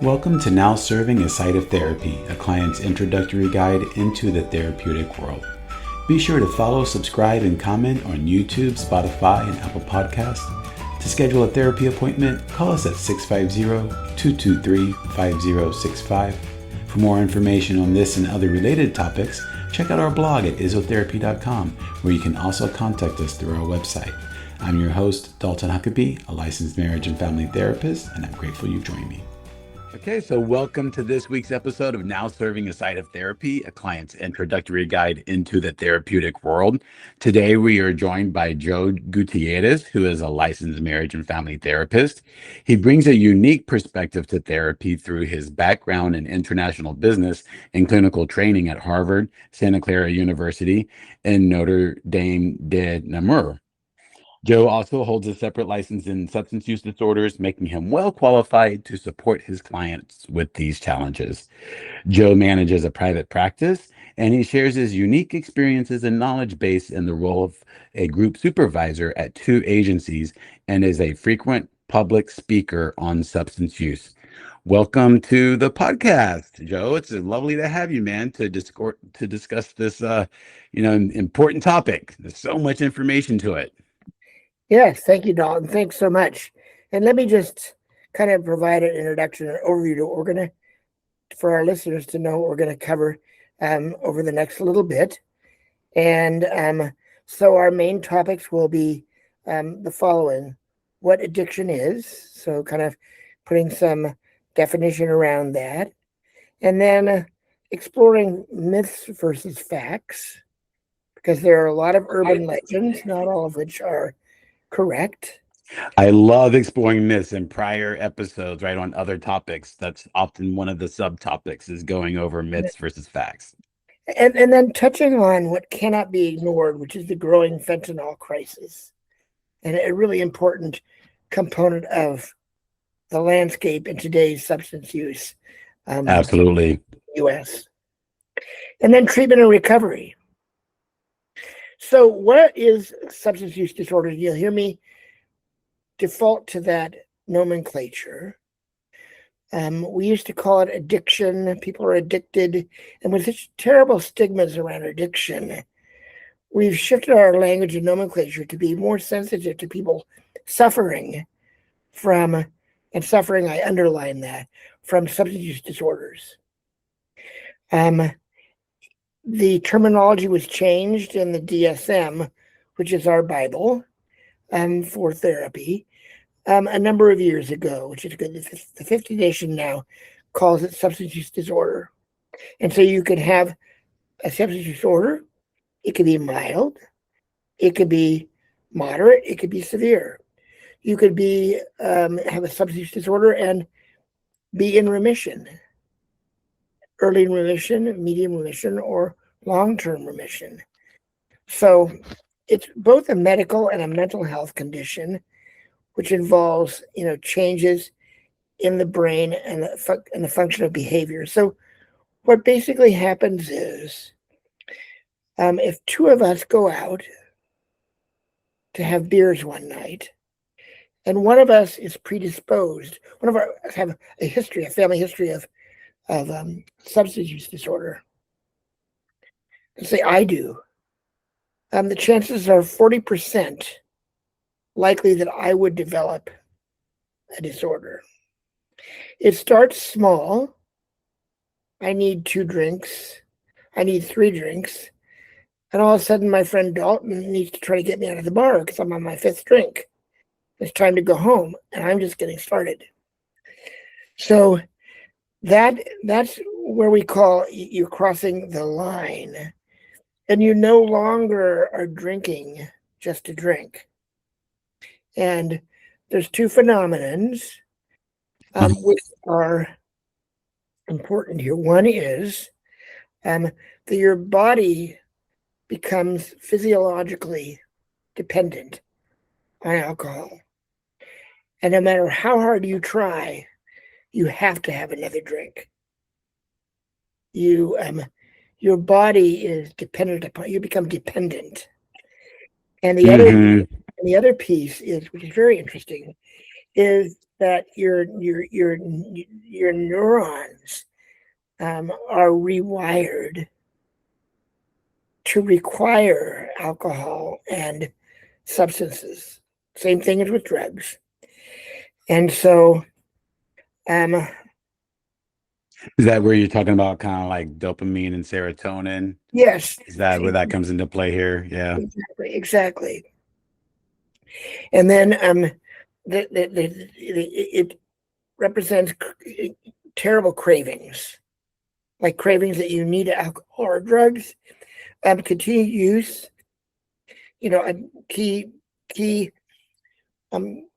Welcome to Now Serving a Site of Therapy, a client's introductory guide into the therapeutic world. Be sure to follow, subscribe, and comment on YouTube, Spotify, and Apple Podcasts. To schedule a therapy appointment, call us at 650-223-5065. For more information on this and other related topics, check out our blog at izzotherapy.com, where you can also contact us through our website. I'm your host, Dalton Huckabee, a licensed marriage and family therapist, and I'm grateful you joined me. Okay, so welcome to this week's episode of Now Serving a Site of Therapy, a client's introductory guide into the therapeutic world. Today, we are joined by Joe Gutierrez, who is a licensed marriage and family therapist. He brings a unique perspective to therapy through his background in international business and clinical training at Harvard, Santa Clara University, and Notre Dame de Namur. Joe also holds a separate license in substance use disorders, making him well qualified to support his clients with these challenges. Joe manages a private practice, and he shares his unique experiences and knowledge base in the role of a group supervisor at 2 agencies and is a frequent public speaker on substance use. Welcome to the podcast, Joe. It's lovely to have you, man, to discuss this important topic. There's so much information to it. Yes, thank you, Dalton. Thanks so much. And let me just kind of provide an introduction, an overview to what we're going to, for our listeners to know what we're going to cover over the next little bit. And so our main topics will be the following: what addiction is, so kind of putting some definition around that, and then exploring myths versus facts, because there are a lot of urban legends, not all of which are correct. I love exploring myths in prior episodes, right, on other topics. That's often one of the subtopics, is going over myths versus facts. And then touching on what cannot be ignored, which is the growing fentanyl crisis, and a really important component of the landscape in today's substance use. Absolutely. In the U.S. And then treatment and recovery. So what is substance use disorder? You'll hear me default to that nomenclature. We used to call it addiction. People are addicted. And with such terrible stigmas around addiction, we've shifted our language and nomenclature to be more sensitive to people suffering from, and suffering, I underline that, from substance use disorders. The terminology was changed in the DSM, which is our Bible for therapy, a number of years ago, which is good. The 50 Nation now calls it substance use disorder. And so you can have a substance use disorder. It could be mild. It could be moderate. It could be severe. You could be have a substance use disorder and be in remission. Early in remission, medium remission, or long-term remission. So it's both a medical and a mental health condition, which involves, changes in the brain and the function of behavior. So what basically happens is, if 2 of us go out to have beers one night, and one of us is predisposed, one of us have a family history of substance use disorder. Let's say I do. The chances are 40% likely that I would develop a disorder. It starts small. I need 2 drinks. I need 3 drinks. And all of a sudden, my friend Dalton needs to try to get me out of the bar because I'm on my 5th drink. It's time to go home, and I'm just getting started. So that's where we call you're crossing the line, and you no longer are drinking just to drink. And there's 2 phenomenons which are important here. One is that your body becomes physiologically dependent on alcohol. And no matter how hard you try, you have to have another drink. Your body is dependent upon, you become dependent. And the other piece is, which is very interesting, is that your neurons are rewired to require alcohol and substances. Same thing as with drugs. And so, Is that where you're talking about kind of like dopamine and serotonin? yes, Is that where that comes into play here? Yeah. exactly. And then it represents terrible cravings, like cravings that you need alcohol or drugs. Continued use, key key um,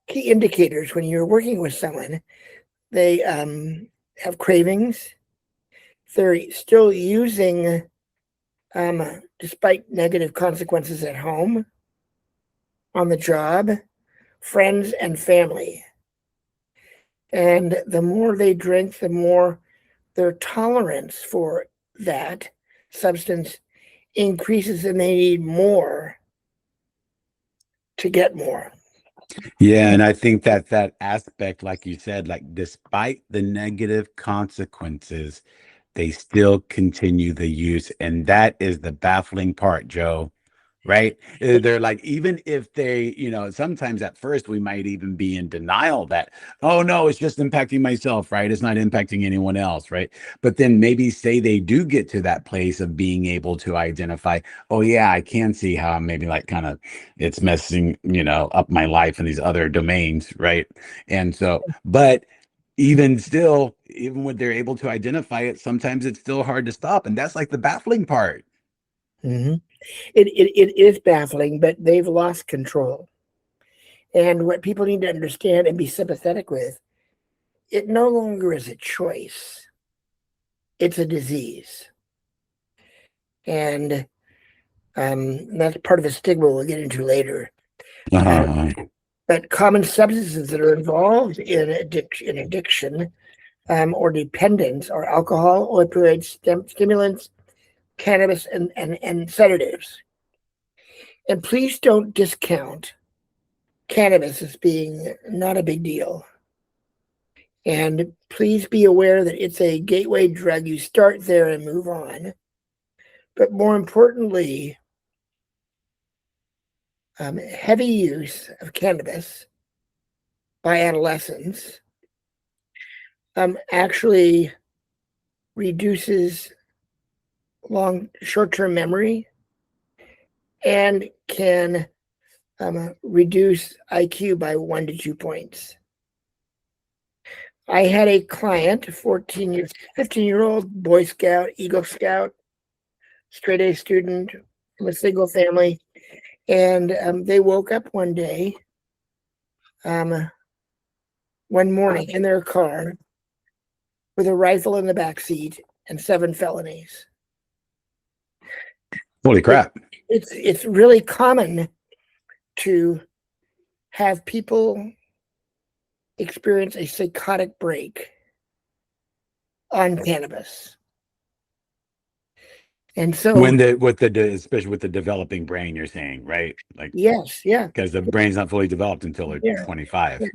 key indicators when you're working with someone. They have cravings. They're still using, despite negative consequences at home, on the job, friends, and family. And the more they drink, the more their tolerance for that substance increases, and they need more to get more. Yeah, and I think that aspect, like you said, like despite the negative consequences, they still continue the use. And that is the baffling part, Joe. Right? They're like, even if they, sometimes at first we might even be in denial that, oh no, it's just impacting myself, right? It's not impacting anyone else, right? But then maybe say they do get to that place of being able to identify, oh yeah, I can see how I'm maybe like kind of it's messing, up my life in these other domains, right? And so, but even still, even when they're able to identify it, sometimes it's still hard to stop. And that's like the baffling part. Mm-hmm. It is baffling, but they've lost control. And what people need to understand and be sympathetic with, it no longer is a choice. It's a disease. And that's part of the stigma we'll get into later. But common substances that are involved in addiction or dependence are alcohol, opioids, stimulants, cannabis, and sedatives. And please don't discount cannabis as being not a big deal. And please be aware that it's a gateway drug. You start there and move on. But more importantly, heavy use of cannabis by adolescents actually reduces short-term memory and can reduce IQ by 1 to 2 points. I had a client, 15-year-old Boy Scout, Eagle Scout, straight A student from a single family, and they woke up one day, one morning in their car with a rifle in the back seat and 7 felonies. Holy crap. It's really common to have people experience a psychotic break on cannabis. And so especially with the developing brain, you're saying, right? Like, yes, yeah. Because the brain's not fully developed until they're 25. Yeah.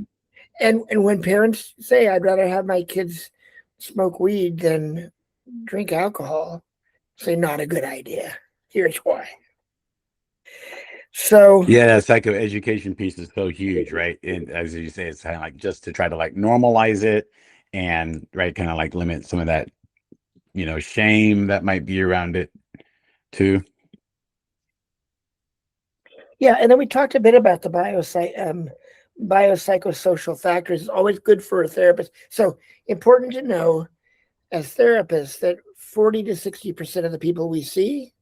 And when parents say, I'd rather have my kids smoke weed than drink alcohol, say not a good idea. Here's why. So yeah, that psychoeducation piece is so huge, right? And as you say, it's kind of like just to try to like normalize it and right, kind of like limit some of that, shame that might be around it too. Yeah, and then we talked a bit about the biopsychosocial factors. It's always good for a therapist. So important to know as therapists that 40 to 60% of the people we see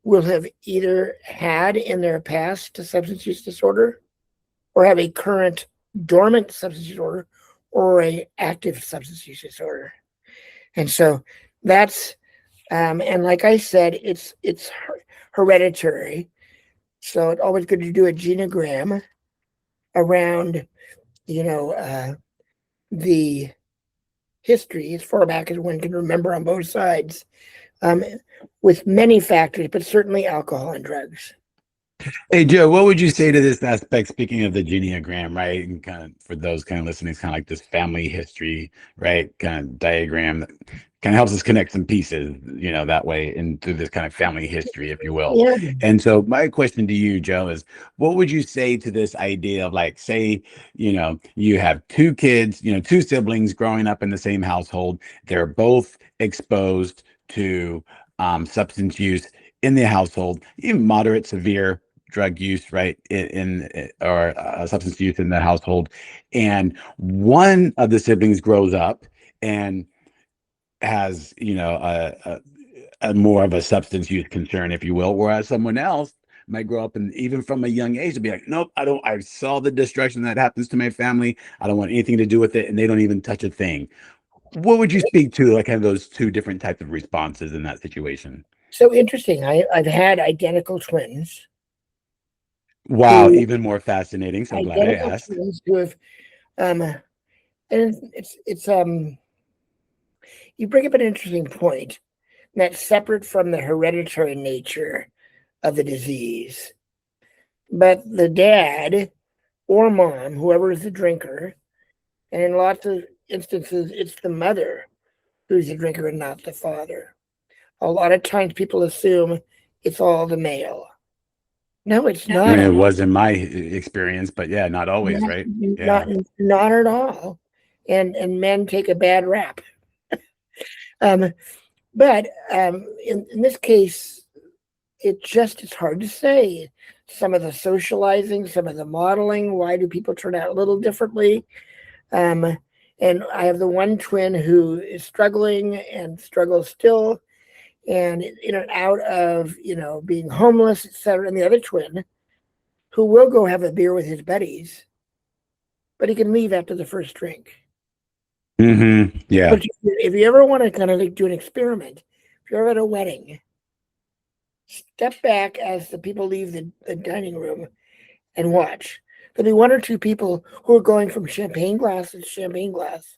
will have either had in their past a substance use disorder or have a current dormant substance use disorder or a active substance use disorder. And so that's, and like I said, it's hereditary. So it's always good to do a genogram around, the history as far back as one can remember on both sides, with many factors, but certainly alcohol and drugs. Hey Joe, what would you say to this aspect? Speaking of the Geneagram, right, and kind of for those kind of listening, it's kind of like this family history, right, kind of diagram that kind of helps us connect some pieces, that way into this kind of family history, if you will. Yeah. And so, my question to you, Joe, is what would you say to this idea of like, say, you have two kids, two siblings growing up in the same household, they're both exposed to substance use in the household, even moderate, severe drug use, right, or substance use in the household, and one of the siblings grows up and has, a more of a substance use concern, if you will, whereas someone else might grow up and even from a young age to be like, nope, I don't. I saw the destruction that happens to my family. I don't want anything to do with it, and they don't even touch a thing. What would you speak to, like, kind of those two different types of responses in that situation? So interesting. I've had identical twins Wow, who even more fascinating. So I'm glad I identical asked. twins who have and it's you bring up an interesting point that's separate from the hereditary nature of the disease. But the dad or mom, whoever is the drinker, and in lots of instances, it's the mother who's the drinker and not the father. A lot of times people assume it's all the male. No, it's I not. mean, it was in my experience, but yeah, not always, Not, right? not, Yeah. not at all. And men take a bad rap. Um, but in this case, it's hard to say. Some of the socializing, some of the modeling, why do people turn out a little differently? Um, and I have the one twin who is struggling and struggles still and in and out of, being homeless, etc. And the other twin who will go have a beer with his buddies, but he can leave after the first drink. Yeah. But if you ever want to kind of like do an experiment, if you're at a wedding, step back as the people leave the dining room and watch. There'll be one or two people who are going from champagne glass to champagne glass,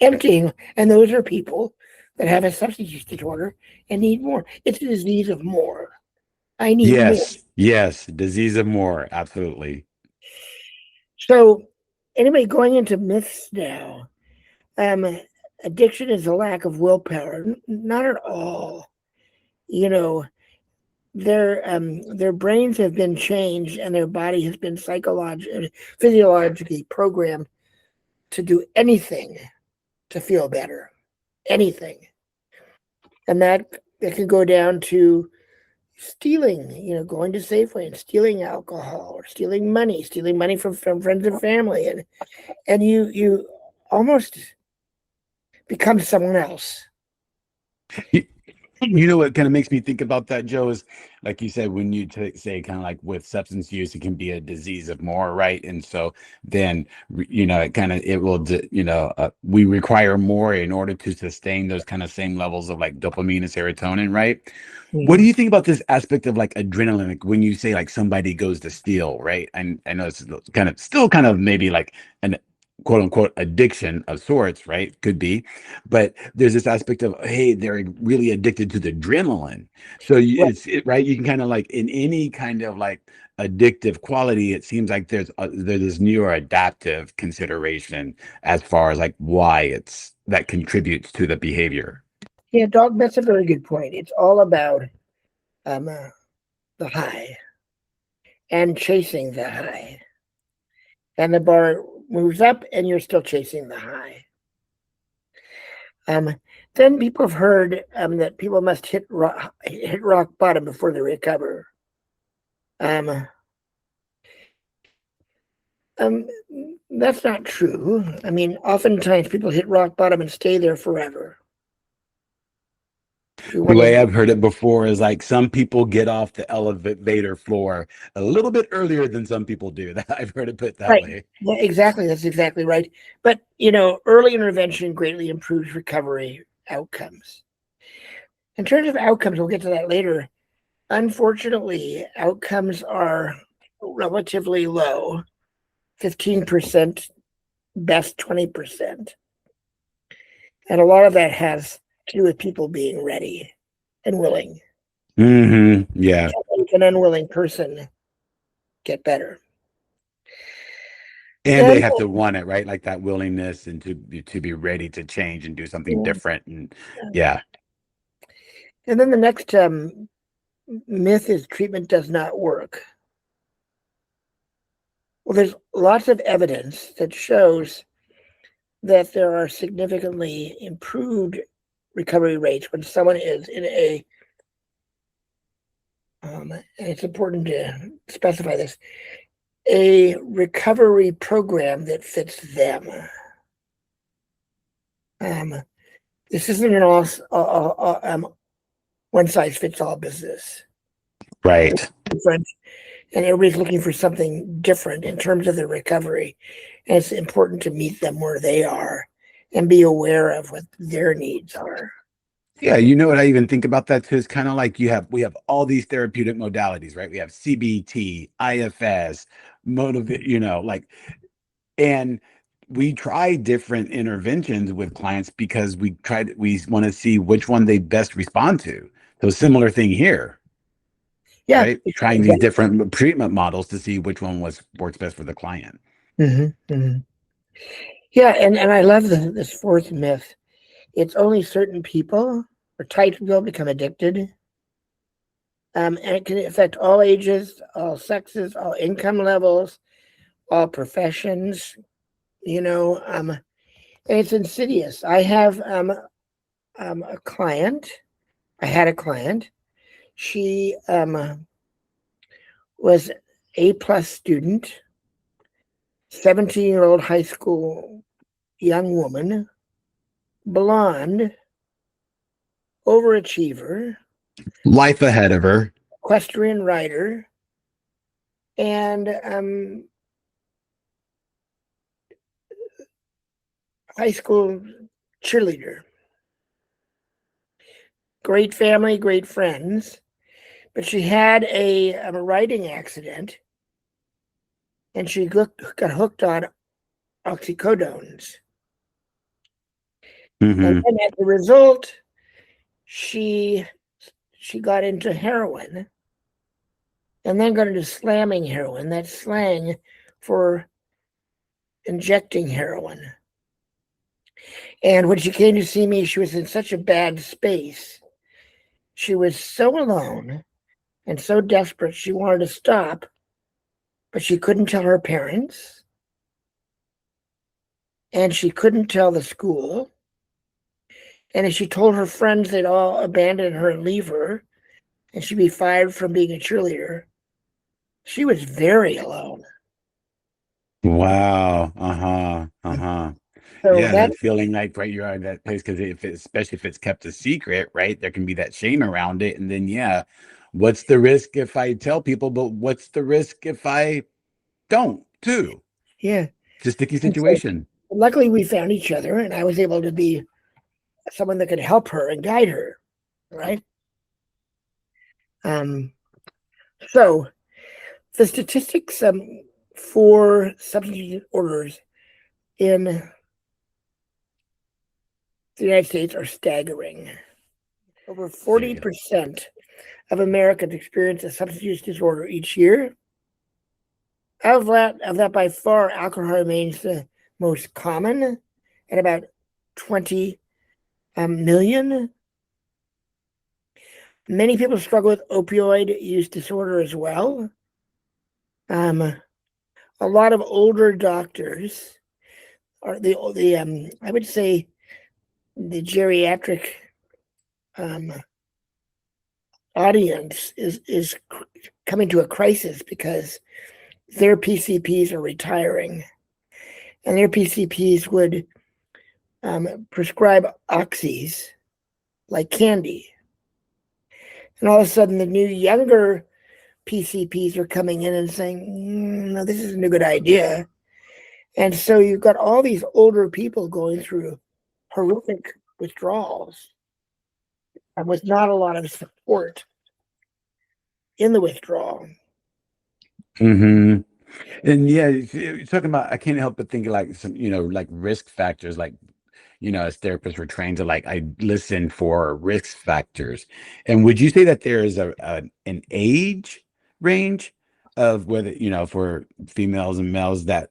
emptying, and those are people that have a substance use disorder and need more. It's a disease of more. I need more. Yes. Yes. Disease of more. Absolutely. So, anyway, going into myths now, um, addiction is a lack of willpower. Not at all. You know, their brains have been changed and their body has been psychologically, physiologically programmed to do anything to feel better. Anything. And that it can go down to stealing, going to Safeway and stealing alcohol or stealing money from friends and family. And you almost become someone else. You know what kind of makes me think about that, Joe, is like you said, when you say kind of like with substance use, it can be a disease of more, right? And so then, it kind of, it will, we require more in order to sustain those kind of same levels of like dopamine and serotonin, right? What do Mhm. you think about this aspect of like adrenaline? Like when you say like somebody goes to steal, right? And I know it's kind of still kind of maybe like an quote unquote addiction of sorts, right? Could be, but there's this aspect of, hey, they're really addicted to the adrenaline. So Right. right. You can kind of like in any kind of like addictive quality, it seems like there's this neuroadaptive consideration as far as like why it's that contributes to the behavior. Yeah, dog. That's a very good point. It's all about um, uh, the high and chasing the high, and the bar moves up, and you're still chasing the high. Um, then people have heard that people must hit rock bottom before they recover. Um, um, that's not true. I mean, oftentimes people hit rock bottom and stay there forever. If you The want way to, I've heard it before is like some people get off the elevator floor a little bit earlier than some people do. That I've heard it put that right? way. Yeah, exactly. That's exactly right. But early intervention greatly improves recovery outcomes. In terms of outcomes, we'll get to that later. Unfortunately, outcomes are relatively low. 15%, best 20%. And a lot of that has to do with people being ready and willing. Yeah. make an unwilling person get better. And they And have to want it, right? Like that willingness and to be ready to change and do something different. And yeah. and then the next myth is treatment does not work. Well, there's lots of evidence that shows that there are significantly improved recovery rates when someone is in a and it's important to specify this, a recovery program that fits them. This isn't an all one-size-fits-all business. Right. Different, and everybody's looking for something different in terms of their recovery. And it's important to meet them where they are and be aware of what their needs are. Yeah, you know what I even think about that too? It's kind of like we have all these therapeutic modalities, right? We have CBT, IFS, motivate, like, and we try different interventions with clients because we want to see which one they best respond to. So similar thing here, Yeah, right? Trying these different treatment models to see which one works best for the client. Yeah, and I love this fourth myth. It's only certain people or types of people become addicted. And it can affect all ages, all sexes, all income levels, all professions, and it's insidious. I have a client. I had a client. She was A+ student, 17-year-old high school young woman, blonde, overachiever, Life ahead of her. equestrian rider, and high school cheerleader. Great family, great friends, but she had a riding accident, and she got hooked on oxycodones. And then as a result, she got into heroin, and then got into slamming heroin. That's slang for injecting heroin. And when she came to see me, she was in such a bad space. She was so alone and so desperate. She wanted to stop, but she couldn't tell her parents. And she couldn't tell the school. And if she told her friends, they'd all abandon her and leave her, and she'd be fired from being a cheerleader. She was very alone. Wow. So Yeah, that, that feeling like right you're in that place because especially if it's kept a secret, right? There can be that shame around it. And then yeah, what's the risk if I tell people, but what's the risk if I don't too? yeah. It's a sticky And so, situation. luckily, we found each other, and I was able to be someone that could help her and guide her, right? So the statistics for substance use disorders in the United States are staggering. Over 40% of Americans experience a substance use disorder each year. Of that, by far, alcohol remains the most common at about 20 million. Many people struggle with opioid use disorder as well. A lot of older doctors are I would say the geriatric audience is coming to a crisis because their PCPs are retiring, and their PCPs would prescribe oxys like candy. And all of a sudden, the new younger PCPs are coming in and saying, no, this isn't a good idea. And so you've got all these older people going through horrific withdrawals and with not a lot of support in the withdrawal. And yeah, you're talking about, I can't help but think like some, like risk factors, like as therapists, we're trained to I listen for risk factors. And would you say that there is an age range of whether, for females and males that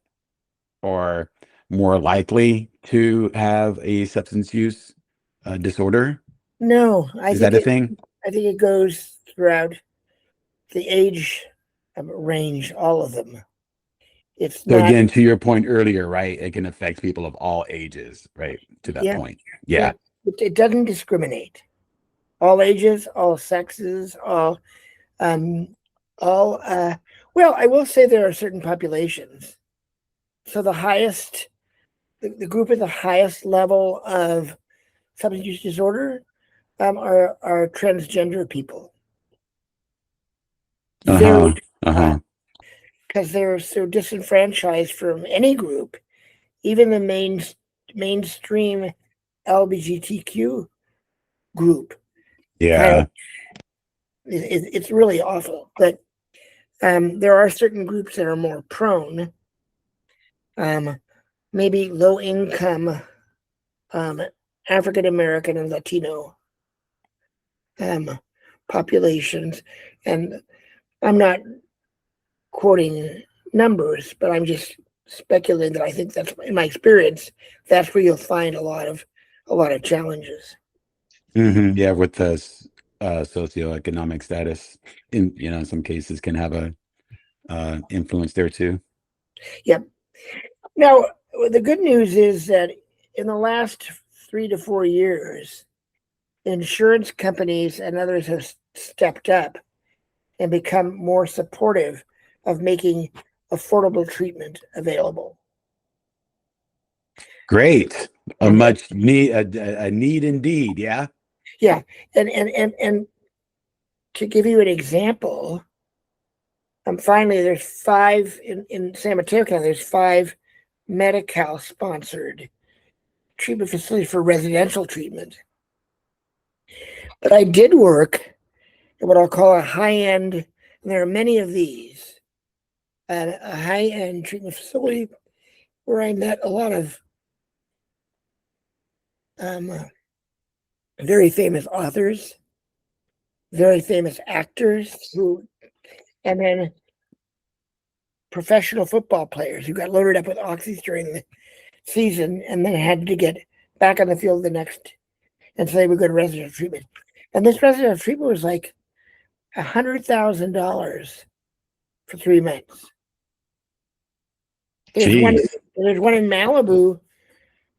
are more likely to have a substance use disorder? No, Is that a thing? I think it goes throughout the age range, all of them. It's So not. again, to your point earlier, right? It can affect people of all ages, right? To that Yeah, point. yeah. Yeah. It doesn't discriminate. All ages, all sexes, um, all. Well, I will say there are certain populations. So the group at the highest level of substance use disorder are transgender people. Very Uh-huh. Uh-huh. because they're so disenfranchised from any group, even the mainstream LGBTQ group. Kind of, Yeah. it's really awful. But there are certain groups that are more prone. Maybe low income African American and Latino populations, and I'm not quoting numbers, but I'm just speculating that I think that's, in my experience, that's where you'll find a lot of challenges. Yeah, with the socioeconomic status in some cases can have a influence there too. Yep. Now, the good news is that in the last 3 to 4 years, insurance companies and others have stepped up and become more supportive of making affordable treatment available. Great. A And much need a need indeed, yeah. yeah, and to give you an example, finally, there's five in San Mateo County. There's five Medi-Cal sponsored treatment facilities for residential treatment. But I did work at what I'll call a high-end, and there are many of these, at a high-end treatment facility where I met a lot of very famous authors, very famous actors, and then professional football players who got loaded up with oxys during the season and then had to get back on the field the next, and so they would go to residential treatment. And this residential treatment was like $100,000 for 3 months. There's one. Jeez. There's one in Malibu,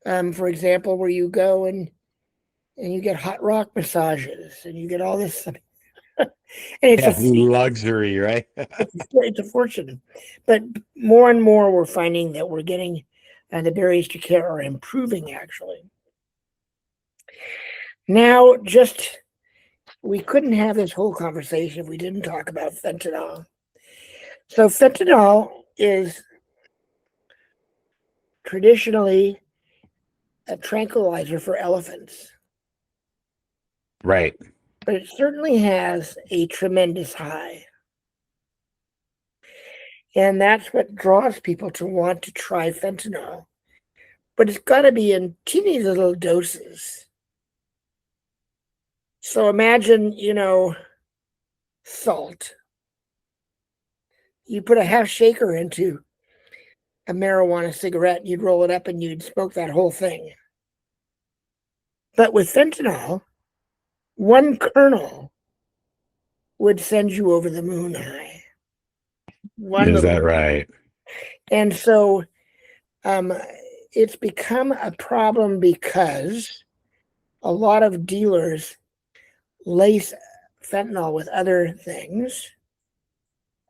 for example, where you go and you get hot rock massages and you get all this, and Yeah, luxury, right? it's a fortune. But more and more, we're finding that we're getting, the barriers to care are improving. Actually, now we couldn't have this whole conversation if we didn't talk about fentanyl. So fentanyl is traditionally a tranquilizer for elephants, Right. but it certainly has a tremendous high. And that's what draws people to want to try fentanyl. But it's got to be in teeny little doses. So imagine, salt. You put a half shaker into a marijuana cigarette, you'd roll it up and you'd smoke that whole thing. But with fentanyl, one kernel would send you over the moon high. Is that right? And so it's become a problem because a lot of dealers lace fentanyl with other things.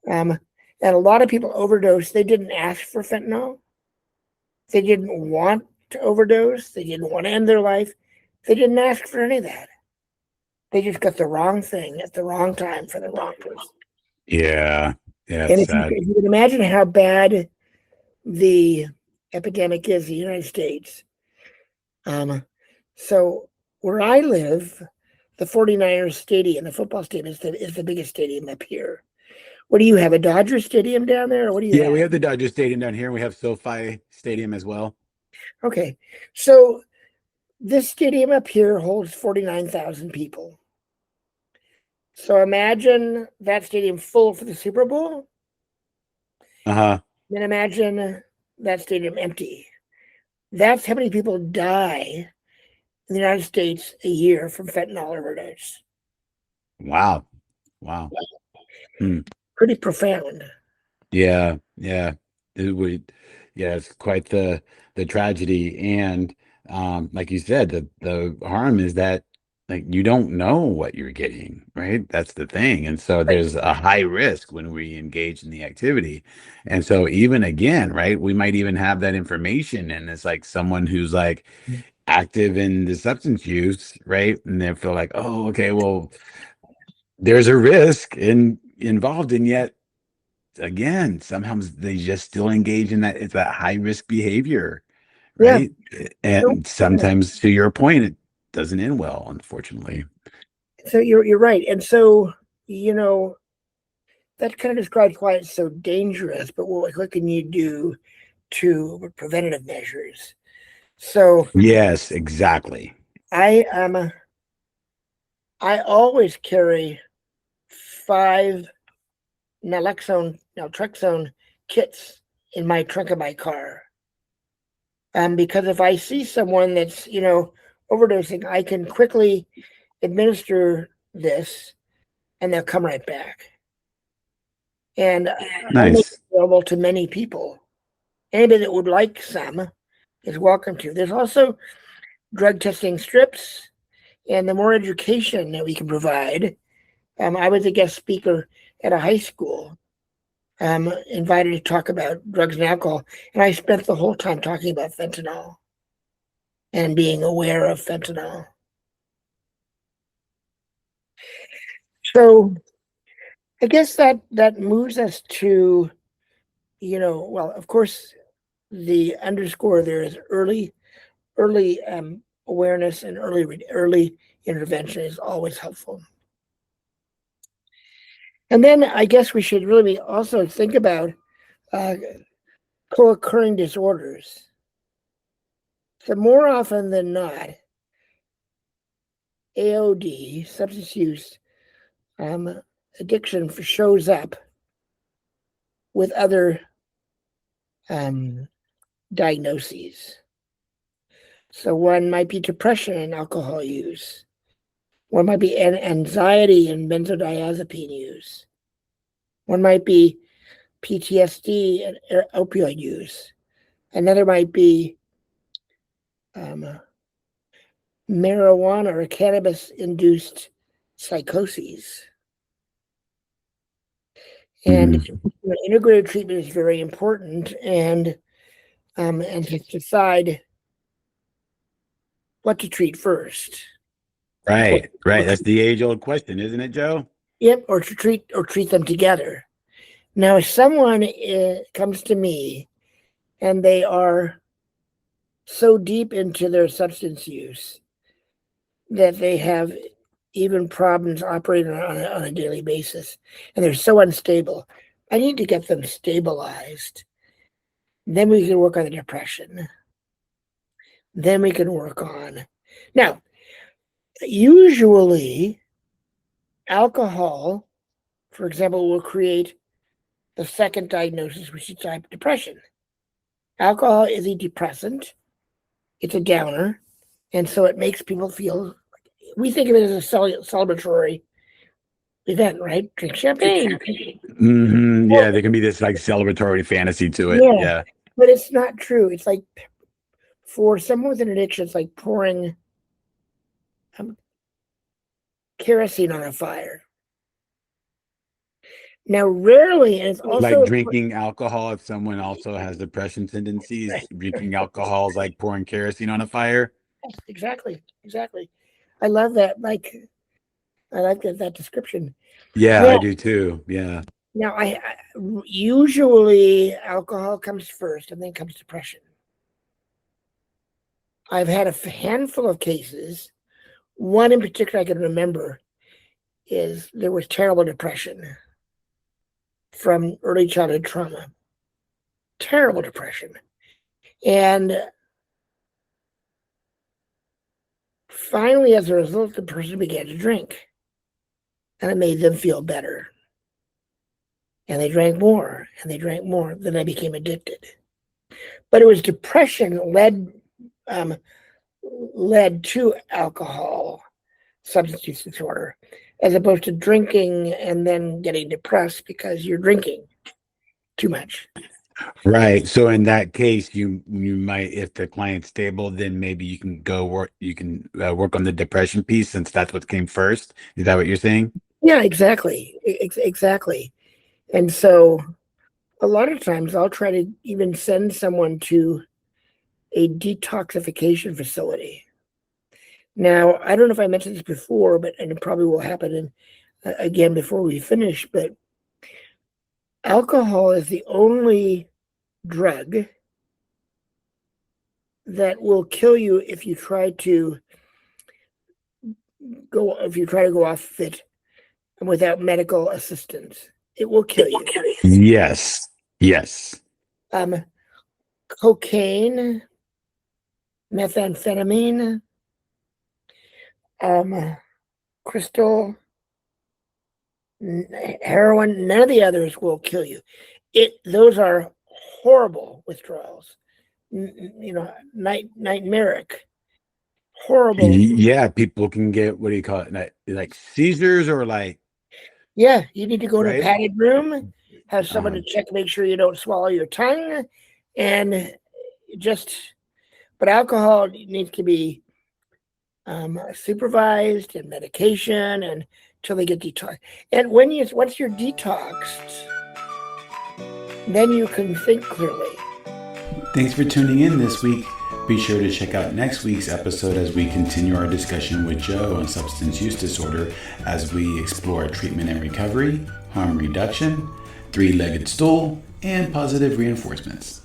And a lot of people overdose. They didn't ask for fentanyl. They didn't want to overdose. They didn't want to end their life. They didn't ask for any of that. They just got the wrong thing at the wrong time for the wrong person. Yeah. Yeah, And it's if sad. you can imagine how bad the epidemic is in the United States. So where I live, the 49ers stadium, the football stadium is the biggest stadium up here. What do you have, a Dodger stadium down there? Or what do you have? We have the Dodger Stadium down here. We have SoFi Stadium as well. Okay. So This stadium up here holds 49,000 people. So imagine that stadium full for the Super Bowl. Uh-huh. Then imagine that stadium empty. That's how many people die in the United States a year from fentanyl overdose. Wow. Wow. Hmm. Pretty profound. Yeah, yeah. It would, yeah, it's quite the tragedy. And like you said, the harm is that like you don't know what you're getting, right? That's the thing. And so Right. there's a high risk when we engage in the activity. And so even again, right, we might even have that information and it's like someone who's like active in the substance use, right? And they feel like, oh, okay, well, there's a risk involved, and yet again, sometimes they just still engage in that. It's that high risk behavior, Yeah. right? So, And sometimes, to your point, it doesn't end well, unfortunately. so you're right. And so, you know, that kind of describes why it's so dangerous, but what can you do to preventative measures? So Yes, exactly. I I always carry 5 naltrexone kits in my trunk of my car. Because if I see someone that's, overdosing, I can quickly administer this and they'll come right back. And I make it Nice. available to many people. Anybody that would like some is welcome to. There's also drug testing strips, and the more education that we can provide. I was a guest speaker at a high school, invited to talk about drugs and alcohol, and I spent the whole time talking about fentanyl and being aware of fentanyl. So I guess that moves us to, well, of course, the underscore there is early awareness and early intervention is always helpful. And then I guess we should really also think about uh, co-occurring disorders. So more often than not, AOD, substance use, addiction shows up with other diagnoses. So one might be depression and alcohol use. One might be anxiety and benzodiazepine use. One might be PTSD and opioid use. Another might be marijuana or cannabis-induced psychoses. And Mhm. integrated treatment is very important, and to decide what to treat first. Right, Or right. That's the age-old question, isn't it, Joe? yep, or treat them together. Now, if someone comes to me and they are so deep into their substance use that they have even problems operating on a daily basis, and they're so unstable, I need to get them stabilized. Then we can work on the depression. Then we can work on. Now, usually, alcohol, for example, will create the second diagnosis, which is type depression. Alcohol is a depressant, it's a downer, and so it makes people feel, we think of it as a celebratory event, right? Drink champagne. Yeah, there can be this like celebratory fantasy to it. Yeah, Yeah. but it's not true. It's like for someone with an addiction, it's like pouring um, kerosene on a fire. Now, rarely, and it's Like also drinking alcohol, if someone also has depression tendencies, drinking alcohol is like pouring kerosene on a fire. exactly. I love that. I like that description. Yeah, I Now, do too. Yeah. I usually alcohol comes first, and then comes depression. I've had a handful of cases. One in particular I can remember is there was terrible depression from early childhood trauma. Terrible depression. And finally, as a result, the person began to drink, and it made them feel better. And they drank more, and they drank more. Then they became addicted. But it was depression led to alcohol, substance use disorder, as opposed to drinking and then getting depressed because you're drinking too much. Right. So in that case, you might, if the client's stable, then maybe you can go work. You can work on the depression piece since that's what came first. Is that what you're saying? Yeah, exactly. Exactly. And so a lot of times I'll try to even send someone to a detoxification facility. Now, I don't know if I mentioned this before, and it probably will happen again before we finish, but alcohol is the only drug that will kill you if you try to go off it without medical assistance. It will kill you. Yes. Yes. Cocaine, methamphetamine, crystal, heroin, none of the others will kill you. Those are horrible withdrawals. Nightmaric, horrible. Yeah, people can get, what do you call it? Like seizures or like, yeah, you need to go to a right? padded room, have someone to check, make sure you don't swallow your tongue, and but alcohol needs to be supervised and medication and until they get detoxed. And once you're detoxed, then you can think clearly. Thanks for tuning in this week. Be sure to check out next week's episode as we continue our discussion with Joe on substance use disorder as we explore treatment and recovery, harm reduction, three-legged stool, and positive reinforcements.